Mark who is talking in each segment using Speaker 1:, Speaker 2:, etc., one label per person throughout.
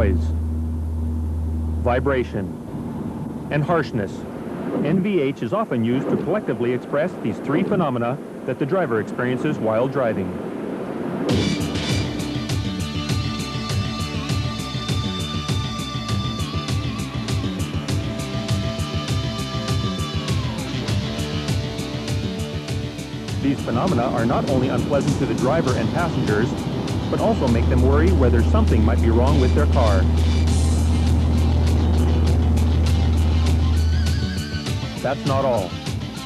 Speaker 1: noise, vibration, and harshness. NVH is often used to collectively express these three phenomena that the driver experiences while driving. These phenomena are not only unpleasant to the driver and passengers, but also make them worry whether something might be wrong with their car. That's not all.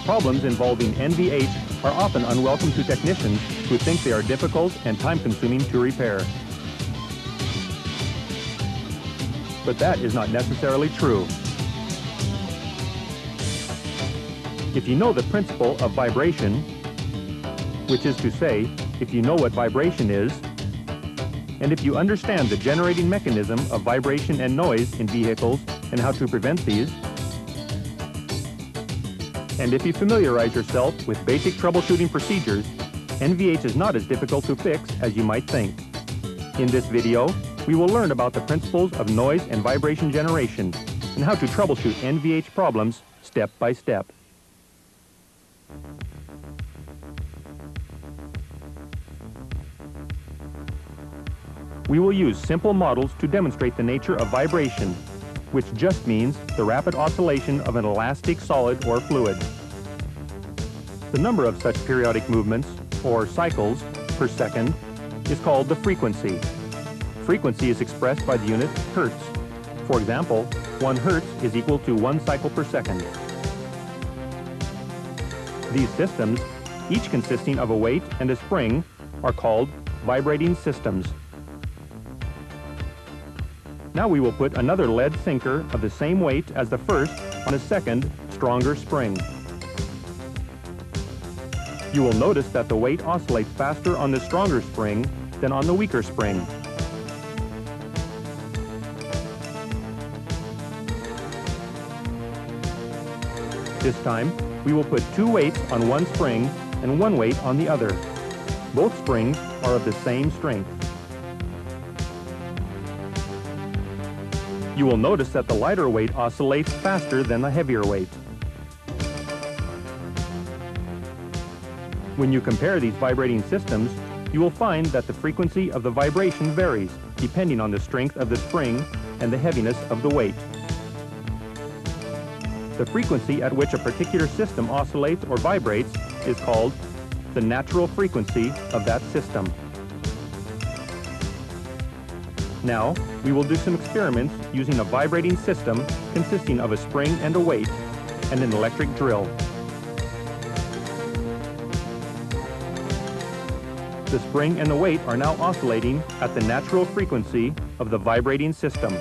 Speaker 1: Problems involving NVH are often unwelcome to technicians who think they are difficult and time-consuming to repair. But that is not necessarily true. If you know the principle of vibration, which is to say, if you know what vibration is, and if you understand the generating mechanism of vibration and noise in vehicles and how to prevent these, and if you familiarize yourself with basic troubleshooting procedures, NVH is not as difficult to fix as you might think. In this video, we will learn about the principles of noise and vibration generation and how to troubleshoot NVH problems step by step. We will use simple models to demonstrate the nature of vibration, which just means the rapid oscillation of an elastic solid or fluid. The number of such periodic movements, or cycles, per second is called the frequency. Frequency is expressed by the unit hertz. For example, 1 hertz is equal to 1 cycle per second. These systems, each consisting of a weight and a spring, are called vibrating systems. Now we will put another lead sinker of the same weight as the first on a second, stronger spring. You will notice that the weight oscillates faster on the stronger spring than on the weaker spring. This time, we will put 2 weights on one spring and 1 weight on the other. Both springs are of the same strength. You will notice that the lighter weight oscillates faster than the heavier weight. When you compare these vibrating systems, you will find that the frequency of the vibration varies depending on the strength of the spring and the heaviness of the weight. The frequency at which a particular system oscillates or vibrates is called the natural frequency of that system. Now, we will do some experiments using a vibrating system consisting of a spring and a weight and an electric drill. The spring and the weight are now oscillating at the natural frequency of the vibrating system.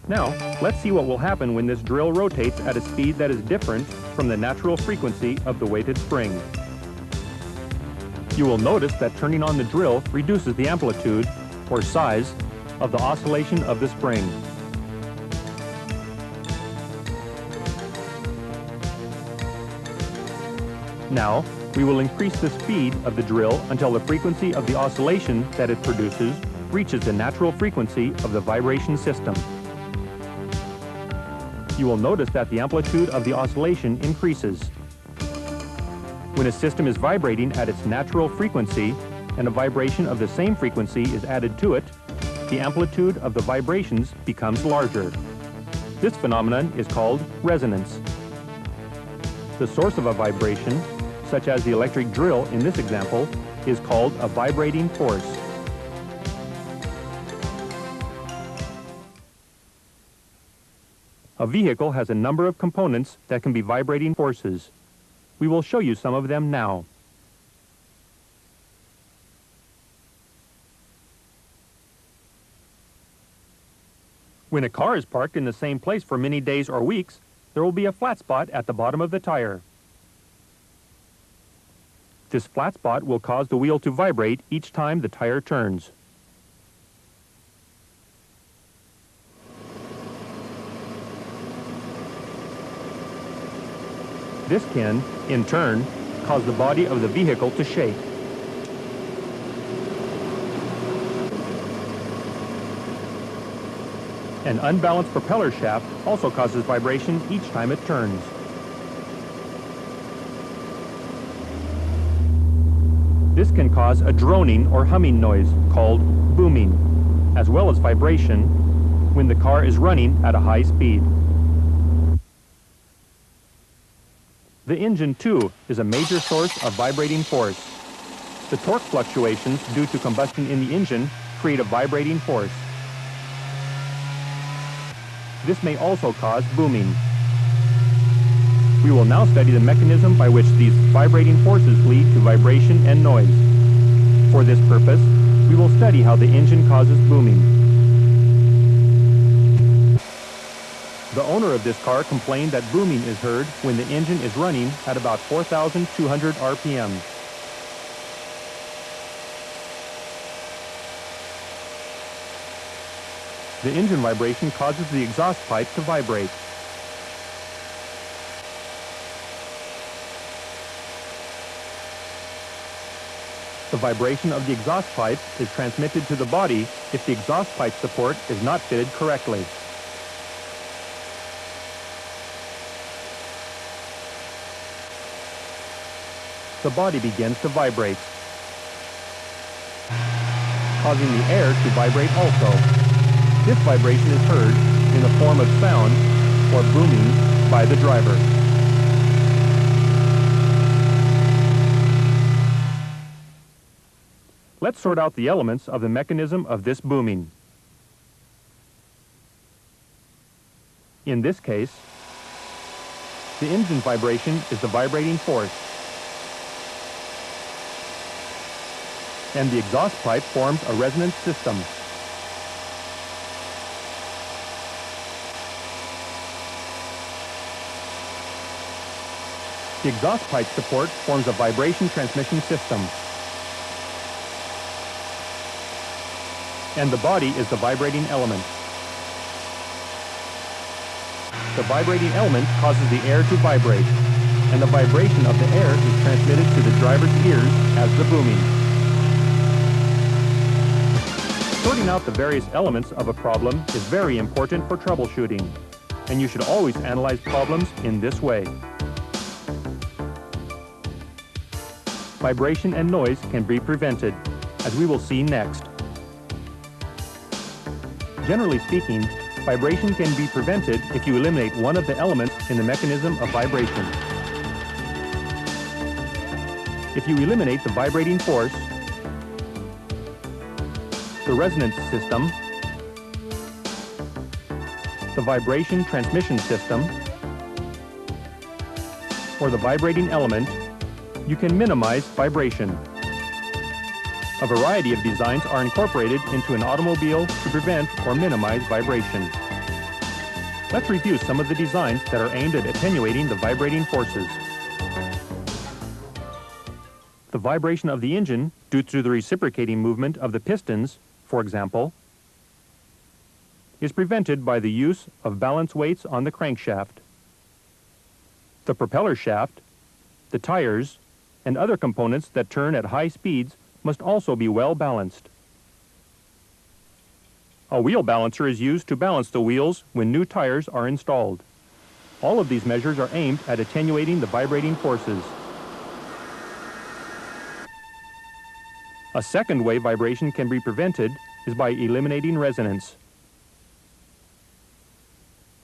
Speaker 1: Now, let's see what will happen when this drill rotates at a speed that is different from the natural frequency of the weighted spring. You will notice that turning on the drill reduces the amplitude, or size, of the oscillation of the spring. Now, we will increase the speed of the drill until the frequency of the oscillation that it produces reaches the natural frequency of the vibration system. You will notice that the amplitude of the oscillation increases. When a system is vibrating at its natural frequency and a vibration of the same frequency is added to it, the amplitude of the vibrations becomes larger. This phenomenon is called resonance. The source of a vibration, such as the electric drill in this example, is called a vibrating force. A vehicle has a number of components that can be vibrating forces. We will show you some of them now. When a car is parked in the same place for many days or weeks, there will be a flat spot at the bottom of the tire. This flat spot will cause the wheel to vibrate each time the tire turns. This can, in turn, cause the body of the vehicle to shake. An unbalanced propeller shaft also causes vibration each time it turns. This can cause a droning or humming noise called booming, as well as vibration when the car is running at a high speed. The engine, too, is a major source of vibrating force. The torque fluctuations due to combustion in the engine create a vibrating force. This may also cause booming. We will now study the mechanism by which these vibrating forces lead to vibration and noise. For this purpose, we will study how the engine causes booming. The owner of this car complained that booming is heard when the engine is running at about 4,200 RPM. The engine vibration causes the exhaust pipe to vibrate. The vibration of the exhaust pipe is transmitted to the body if the exhaust pipe support is not fitted correctly. The body begins to vibrate, causing the air to vibrate also. This vibration is heard in the form of sound or booming by the driver. Let's sort out the elements of the mechanism of this booming. In this case, the engine vibration is the vibrating force, and the exhaust pipe forms a resonance system. The exhaust pipe support forms a vibration transmission system, and the body is the vibrating element. The vibrating element causes the air to vibrate, and the vibration of the air is transmitted to the driver's ears as the booming. Sorting out the various elements of a problem is very important for troubleshooting, and you should always analyze problems in this way. Vibration and noise can be prevented, as we will see next. Generally speaking, vibration can be prevented if you eliminate one of the elements in the mechanism of vibration. If you eliminate the vibrating force, the resonance system, the vibration transmission system, or the vibrating element, you can minimize vibration. A variety of designs are incorporated into an automobile to prevent or minimize vibration. Let's review some of the designs that are aimed at attenuating the vibrating forces. The vibration of the engine, due to the reciprocating movement of the pistons, for example, is prevented by the use of balance weights on the crankshaft. The propeller shaft, the tires, and other components that turn at high speeds must also be well balanced. A wheel balancer is used to balance the wheels when new tires are installed. All of these measures are aimed at attenuating the vibrating forces. A second way vibration can be prevented is by eliminating resonance.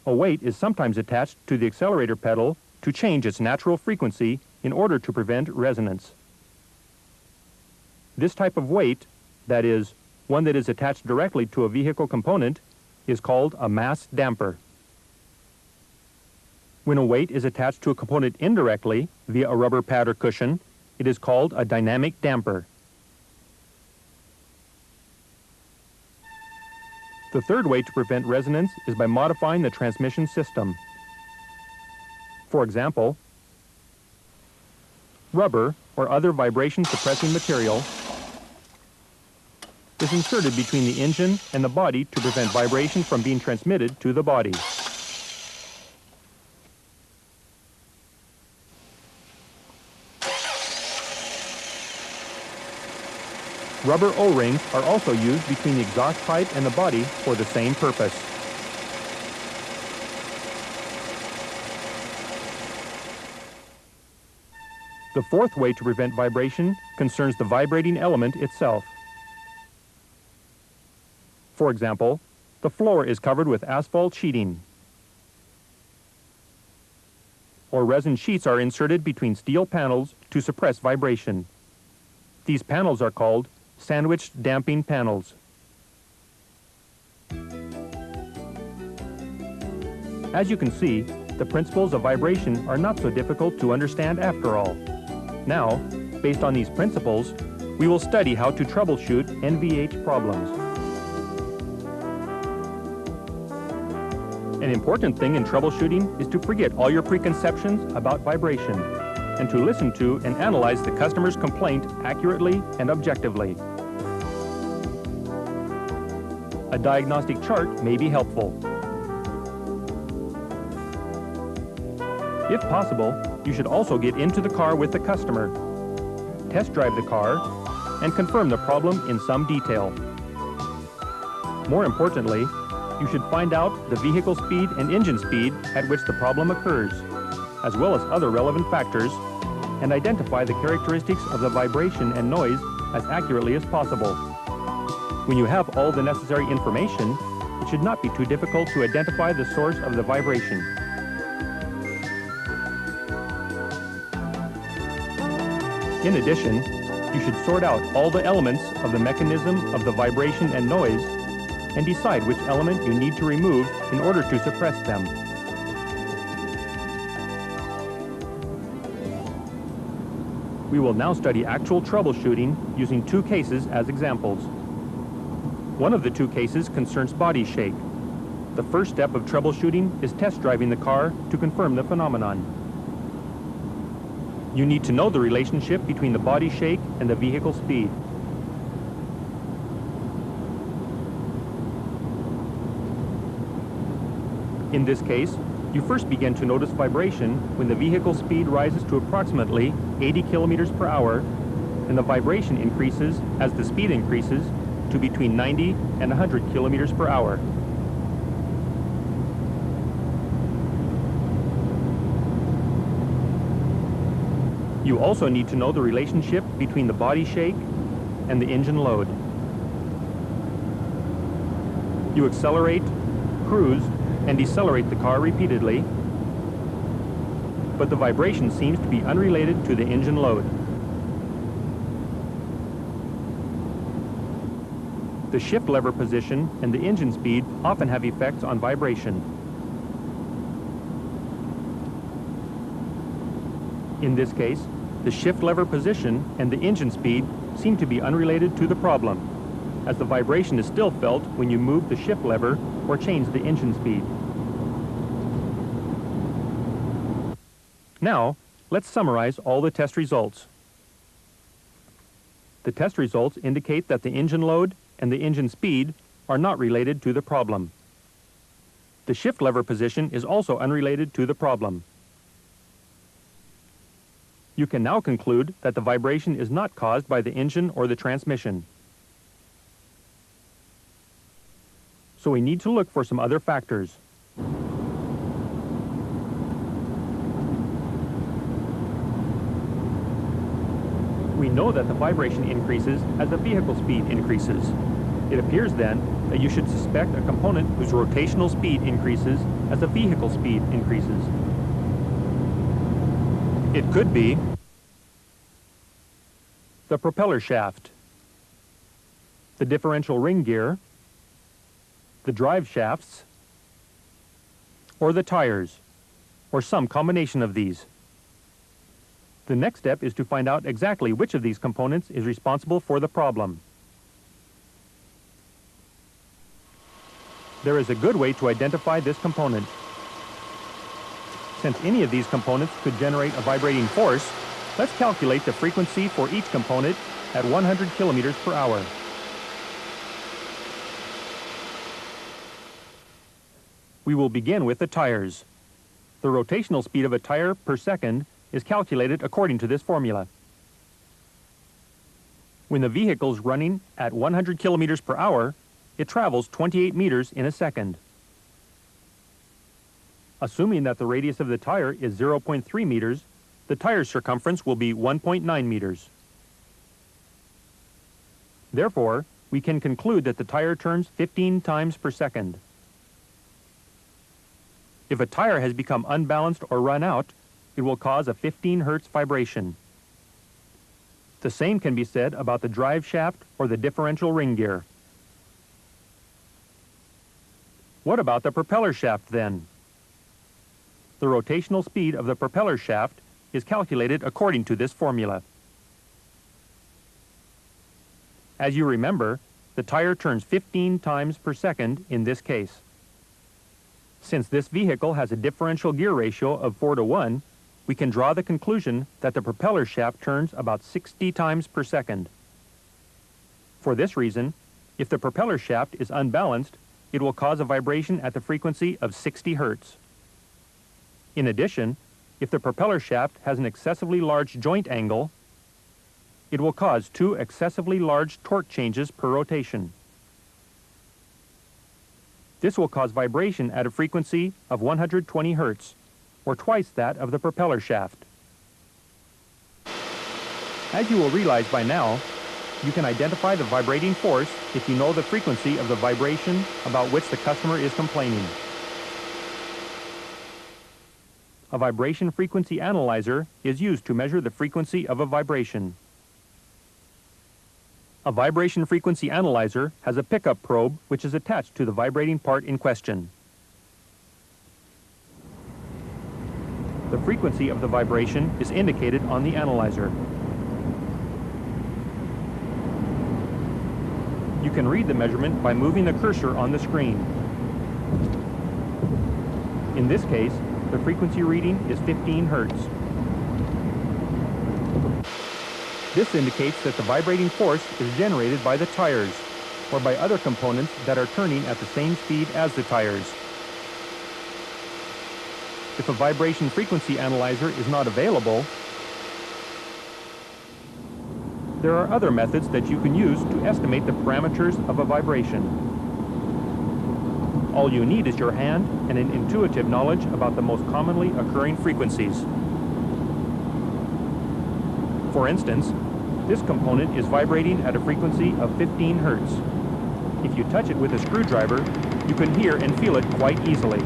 Speaker 1: A weight is sometimes attached to the accelerator pedal to change its natural frequency in order to prevent resonance. This type of weight, that is, one that is attached directly to a vehicle component, is called a mass damper. When a weight is attached to a component indirectly via a rubber pad or cushion, it is called a dynamic damper. The third way to prevent resonance is by modifying the transmission system. For example, rubber or other vibration-suppressing material is inserted between the engine and the body to prevent vibration from being transmitted to the body. Rubber O-rings are also used between the exhaust pipe and the body for the same purpose. The fourth way to prevent vibration concerns the vibrating element itself. For example, the floor is covered with asphalt sheeting, or resin sheets are inserted between steel panels to suppress vibration. These panels are called sandwiched damping panels. As you can see, the principles of vibration are not so difficult to understand after all. Now, based on these principles, we will study how to troubleshoot NVH problems. An important thing in troubleshooting is to forget all your preconceptions about vibration and to listen to and analyze the customer's complaint accurately and objectively. A diagnostic chart may be helpful. If possible, you should also get into the car with the customer, test drive the car, and confirm the problem in some detail. More importantly, you should find out the vehicle speed and engine speed at which the problem occurs, as well as other relevant factors, and identify the characteristics of the vibration and noise as accurately as possible. When you have all the necessary information, it should not be too difficult to identify the source of the vibration. In addition, you should sort out all the elements of the mechanism of the vibration and noise and decide which element you need to remove in order to suppress them. We will now study actual troubleshooting using two cases as examples. One of the two cases concerns body shake. The first step of troubleshooting is test driving the car to confirm the phenomenon. You need to know the relationship between the body shake and the vehicle speed. In this case, you first begin to notice vibration when the vehicle speed rises to approximately 80 kilometers per hour, and the vibration increases as the speed increases to between 90 and 100 kilometers per hour. You also need to know the relationship between the body shake and the engine load. You accelerate, cruise, and decelerate the car repeatedly, but the vibration seems to be unrelated to the engine load. The shift lever position and the engine speed often have effects on vibration. In this case, the shift lever position and the engine speed seem to be unrelated to the problem, as the vibration is still felt when you move the shift lever or change the engine speed. Now, let's summarize all the test results. The test results indicate that the engine load and the engine speed are not related to the problem. The shift lever position is also unrelated to the problem. You can now conclude that the vibration is not caused by the engine or the transmission. So we need to look for some other factors. We know that the vibration increases as the vehicle speed increases. It appears then that you should suspect a component whose rotational speed increases as the vehicle speed increases. It could be the propeller shaft, the differential ring gear, the drive shafts, or the tires, or some combination of these. The next step is to find out exactly which of these components is responsible for the problem. There is a good way to identify this component. Since any of these components could generate a vibrating force, let's calculate the frequency for each component at 100 kilometers per hour. We will begin with the tires. The rotational speed of a tire per second is calculated according to this formula. When the vehicle is running at 100 kilometers per hour, it travels 28 meters in a second. Assuming that the radius of the tire is 0.3 meters, the tire's circumference will be 1.9 meters. Therefore, we can conclude that the tire turns 15 times per second. If a tire has become unbalanced or run out, it will cause a 15 Hertz vibration. The same can be said about the drive shaft or the differential ring gear. What about the propeller shaft then? The rotational speed of the propeller shaft is calculated according to this formula. As you remember, the tire turns 15 times per second in this case. Since this vehicle has a differential gear ratio of 4:1, we can draw the conclusion that the propeller shaft turns about 60 times per second. For this reason, if the propeller shaft is unbalanced, it will cause a vibration at the frequency of 60 Hertz. In addition, if the propeller shaft has an excessively large joint angle, it will cause 2 excessively large torque changes per rotation. This will cause vibration at a frequency of 120 Hertz, or twice that of the propeller shaft. As you will realize by now, you can identify the vibrating force if you know the frequency of the vibration about which the customer is complaining. A vibration frequency analyzer is used to measure the frequency of a vibration. A vibration frequency analyzer has a pickup probe which is attached to the vibrating part in question. The frequency of the vibration is indicated on the analyzer. You can read the measurement by moving the cursor on the screen. In this case, the frequency reading is 15 Hertz. This indicates that the vibrating force is generated by the tires, or by other components that are turning at the same speed as the tires. If a vibration frequency analyzer is not available, there are other methods that you can use to estimate the parameters of a vibration. All you need is your hand and an intuitive knowledge about the most commonly occurring frequencies. For instance, this component is vibrating at a frequency of 15 Hertz. If you touch it with a screwdriver, you can hear and feel it quite easily.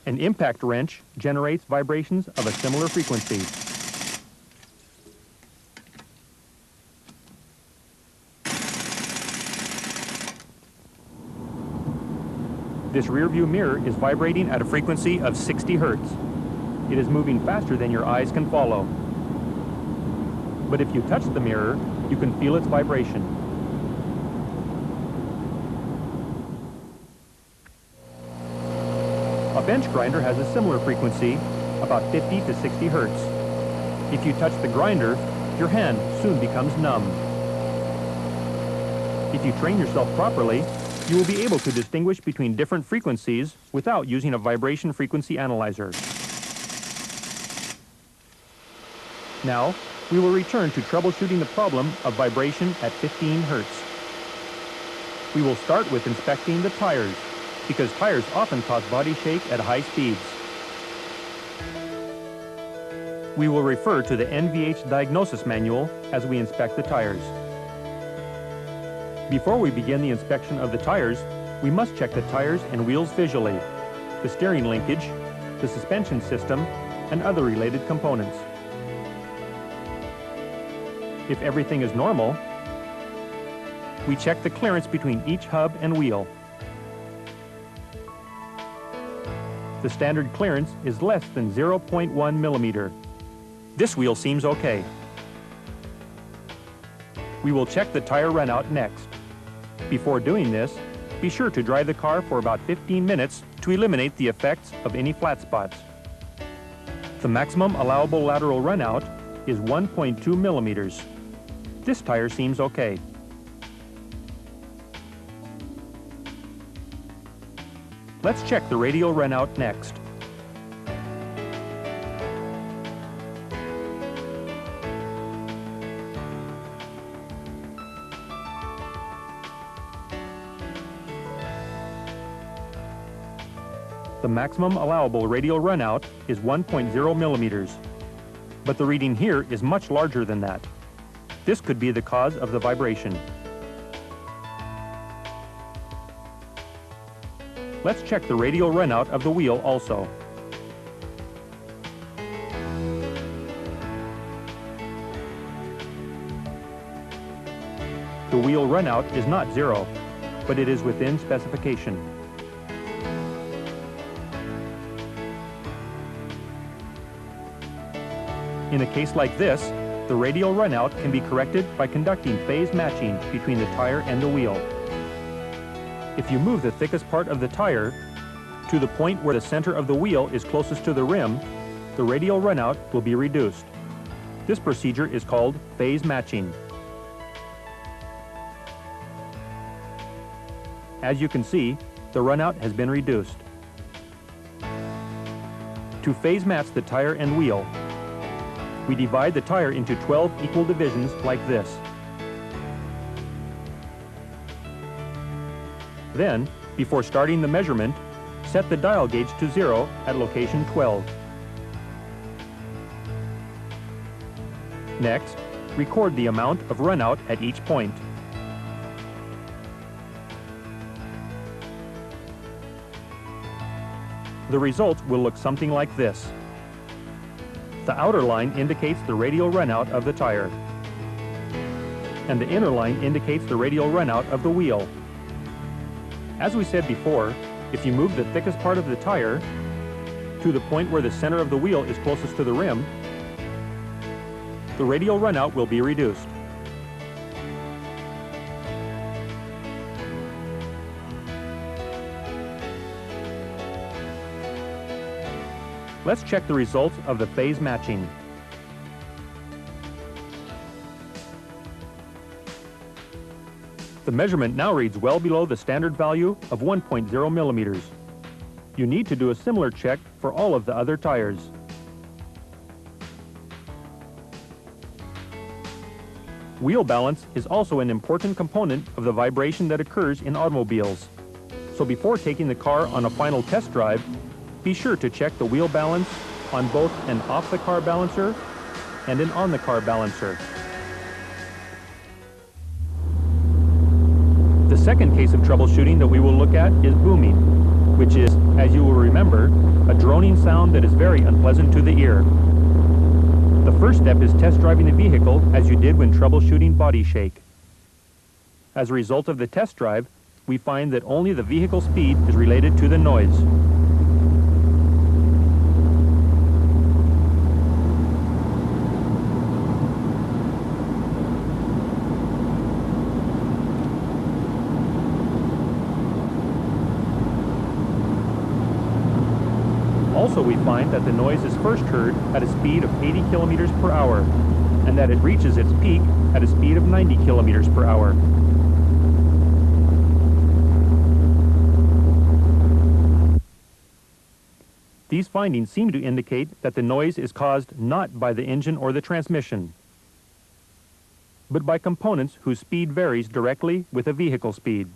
Speaker 1: An impact wrench generates vibrations of a similar frequency. This rearview mirror is vibrating at a frequency of 60 Hertz. It is moving faster than your eyes can follow. But if you touch the mirror, you can feel its vibration. A bench grinder has a similar frequency, about 50 to 60 Hertz. If you touch the grinder, your hand soon becomes numb. If you train yourself properly, you will be able to distinguish between different frequencies without using a vibration frequency analyzer. Now, we will return to troubleshooting the problem of vibration at 15 Hertz. We will start with inspecting the tires, because tires often cause body shake at high speeds. We will refer to the NVH diagnosis manual as we inspect the tires. Before we begin the inspection of the tires, we must check the tires and wheels visually, the steering linkage, the suspension system, and other related components. If everything is normal, we check the clearance between each hub and wheel. The standard clearance is less than 0.1 millimeter. This wheel seems okay. We will check the tire runout next. Before doing this, be sure to drive the car for about 15 minutes to eliminate the effects of any flat spots. The maximum allowable lateral runout is 1.2 millimeters. This tire seems okay. Let's check the radial runout next. the maximum allowable radial runout is 1.0 millimeters. But the reading here is much larger than that. This could be the cause of the vibration. Let's check the radial runout of the wheel also. The wheel runout is not zero, but it is within specification. In a case like this, the radial runout can be corrected by conducting phase matching between the tire and the wheel. If you move the thickest part of the tire to the point where the center of the wheel is closest to the rim, the radial runout will be reduced. This procedure is called phase matching. As you can see, the runout has been reduced. To phase match the tire and wheel, we divide the tire into 12 equal divisions like this. Then, before starting the measurement, set the dial gauge to 0 at location 12. Next, record the amount of runout at each point. The result will look something like this. The outer line indicates the radial runout of the tire, and the inner line indicates the radial runout of the wheel. As we said before, if you move the thickest part of the tire to the point where the center of the wheel is closest to the rim, the radial runout will be reduced. Let's check the results of the phase matching. The measurement now reads well below the standard value of 1.0 millimeters. You need to do a similar check for all of the other tires. Wheel balance is also an important component of the vibration that occurs in automobiles. So before taking the car on a final test drive, be sure to check the wheel balance on both an off-the-car balancer and an on-the-car balancer. The second case of troubleshooting that we will look at is booming, which is, as you will remember, a droning sound that is very unpleasant to the ear. The first step is test driving the vehicle as you did when troubleshooting body shake. As a result of the test drive, we find that only the vehicle speed is related to the noise. Also, we find that the noise is first heard at a speed of 80 kilometers per hour, and that it reaches its peak at a speed of 90 kilometers per hour. These findings seem to indicate that the noise is caused not by the engine or the transmission, but by components whose speed varies directly with the vehicle speed.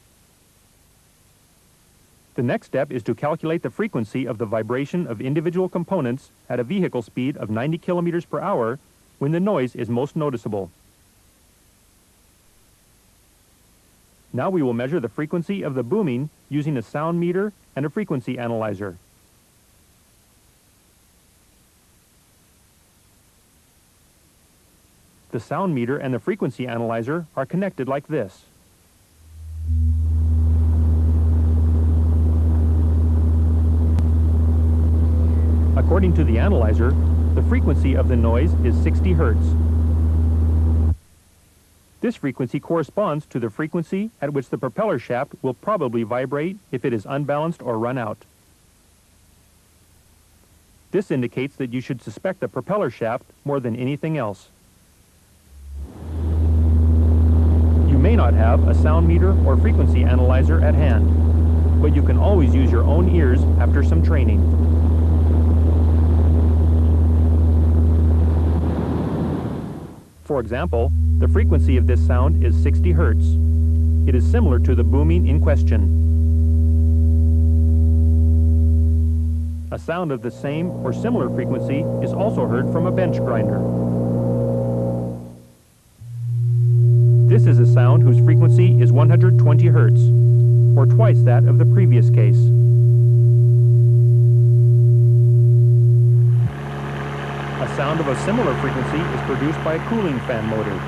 Speaker 1: The next step is to calculate the frequency of the vibration of individual components at a vehicle speed of 90 kilometers per hour when the noise is most noticeable. Now we will measure the frequency of the booming using a sound meter and a frequency analyzer. The sound meter and the frequency analyzer are connected like this. According to the analyzer, the frequency of the noise is 60 Hertz. This frequency corresponds to the frequency at which the propeller shaft will probably vibrate if it is unbalanced or run out. This indicates that you should suspect the propeller shaft more than anything else. You may not have a sound meter or frequency analyzer at hand, but you can always use your own ears after some training. For example, the frequency of this sound is 60 Hertz. It is similar to the booming in question. A sound of the same or similar frequency is also heard from a bench grinder. This is a sound whose frequency is 120 Hertz, or twice that of the previous case. A sound of a similar frequency is produced by a cooling fan motor.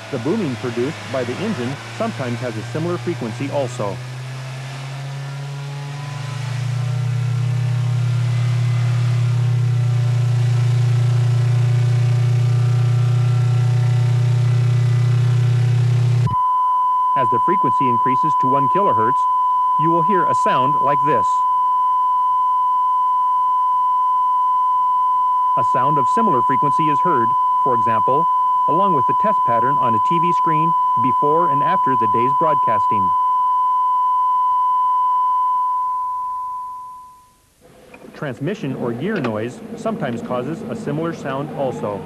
Speaker 1: The booming produced by the engine sometimes has a similar frequency also. As the frequency increases to 1 kilohertz, you will hear a sound like this. A sound of similar frequency is heard, for example, along with the test pattern on a TV screen before and after the day's broadcasting. Transmission or gear noise sometimes causes a similar sound also.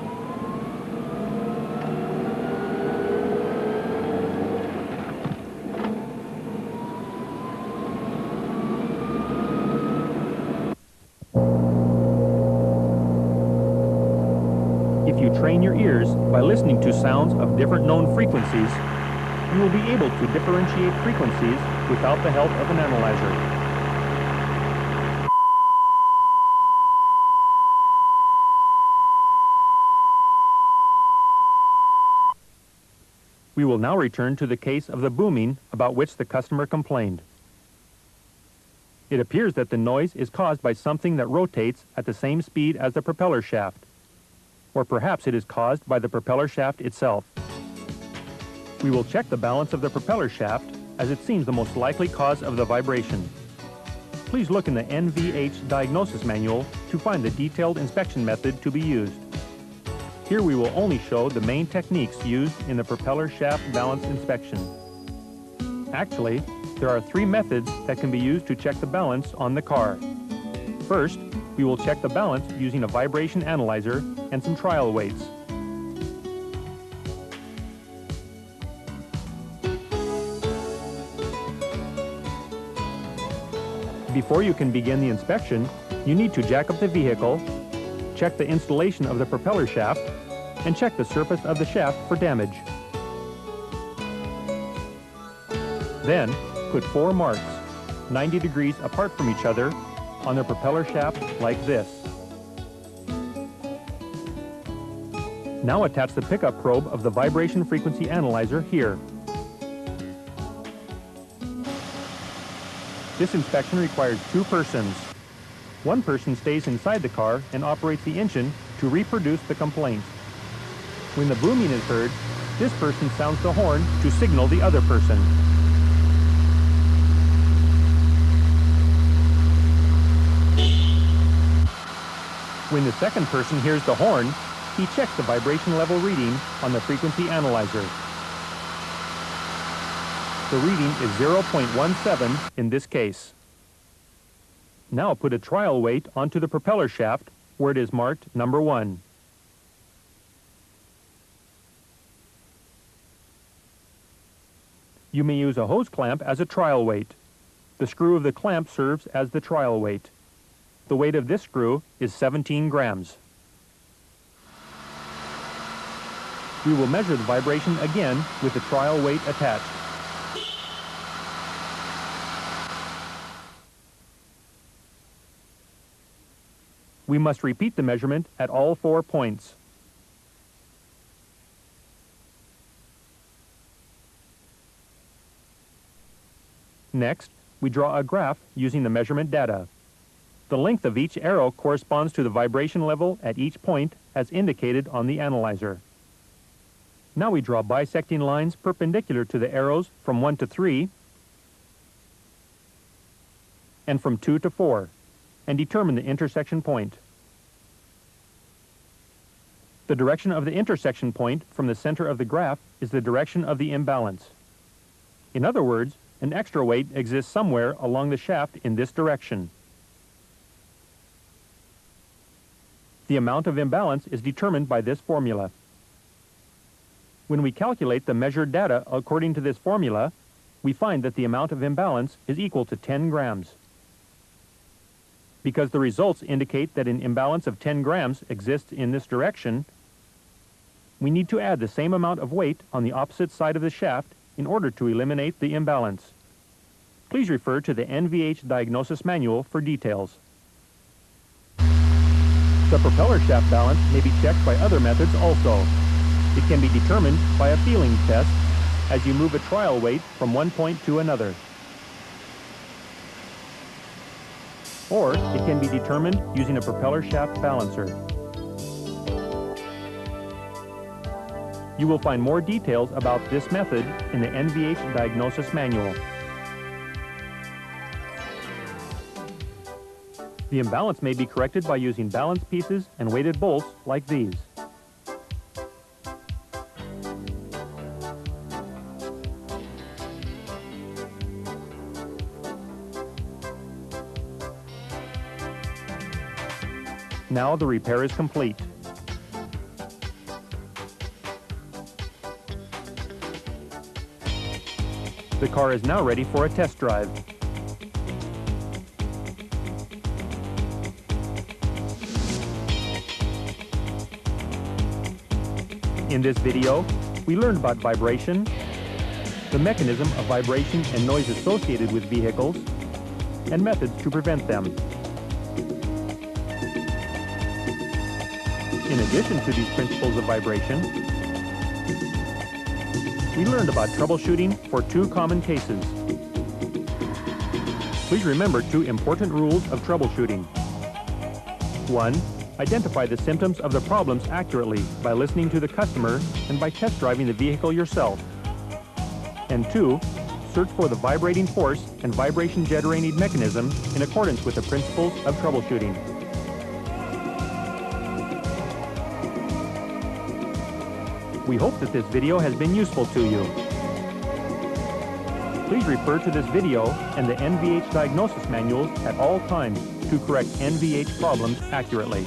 Speaker 1: If you train your ears by listening to sounds of different known frequencies, you will be able to differentiate frequencies without the help of an analyzer. We will now return to the case of the booming about which the customer complained. It appears that the noise is caused by something that rotates at the same speed as the propeller shaft. Or perhaps it is caused by the propeller shaft itself. We will check the balance of the propeller shaft, as it seems the most likely cause of the vibration. Please look in the NVH diagnosis manual to find the detailed inspection method to be used. Here we will only show the main techniques used in the propeller shaft balance inspection. Actually, there are 3 methods that can be used to check the balance on the car. First, we will check the balance using a vibration analyzer and some trial weights. Before you can begin the inspection, you need to jack up the vehicle, check the installation of the propeller shaft, and check the surface of the shaft for damage. Then, put 4 marks, 90 degrees apart from each other, on the propeller shaft like this. Now attach the pickup probe of the vibration frequency analyzer here. This inspection requires 2 persons. One person stays inside the car and operates the engine to reproduce the complaint. When the booming is heard, this person sounds the horn to signal the other person. When the second person hears the horn, he checks the vibration level reading on the frequency analyzer. The reading is 0.17 in this case. Now put a trial weight onto the propeller shaft where it is marked number 1. You may use a hose clamp as a trial weight. The screw of the clamp serves as the trial weight. The weight of this screw is 17 grams. We will measure the vibration again with the trial weight attached. We must repeat the measurement at all 4 points. Next, we draw a graph using the measurement data. The length of each arrow corresponds to the vibration level at each point as indicated on the analyzer. Now we draw bisecting lines perpendicular to the arrows from 1 to 3 and from 2 to 4 and determine the intersection point. The direction of the intersection point from the center of the graph is the direction of the imbalance. In other words, an extra weight exists somewhere along the shaft in this direction. The amount of imbalance is determined by this formula. When we calculate the measured data according to this formula, we find that the amount of imbalance is equal to 10 grams. Because the results indicate that an imbalance of 10 grams exists in this direction, we need to add the same amount of weight on the opposite side of the shaft in order to eliminate the imbalance. Please refer to the NVH diagnosis manual for details. The propeller shaft balance may be checked by other methods also. It can be determined by a feeling test as you move a trial weight from one point to another. Or it can be determined using a propeller shaft balancer. You will find more details about this method in the NVH diagnosis manual. The imbalance may be corrected by using balance pieces and weighted bolts like these. Now the repair is complete. The car is now ready for a test drive. In this video, we learned about vibration, the mechanism of vibration and noise associated with vehicles, and methods to prevent them. In addition to these principles of vibration, we learned about troubleshooting for two common cases. Please remember two important rules of troubleshooting. 1. Identify the symptoms of the problems accurately by listening to the customer and by test driving the vehicle yourself. And 2. Search for the vibrating force and vibration generating mechanism in accordance with the principles of troubleshooting. We hope that this video has been useful to you. Please refer to this video and the NVH diagnosis manuals at all times to correct NVH problems accurately.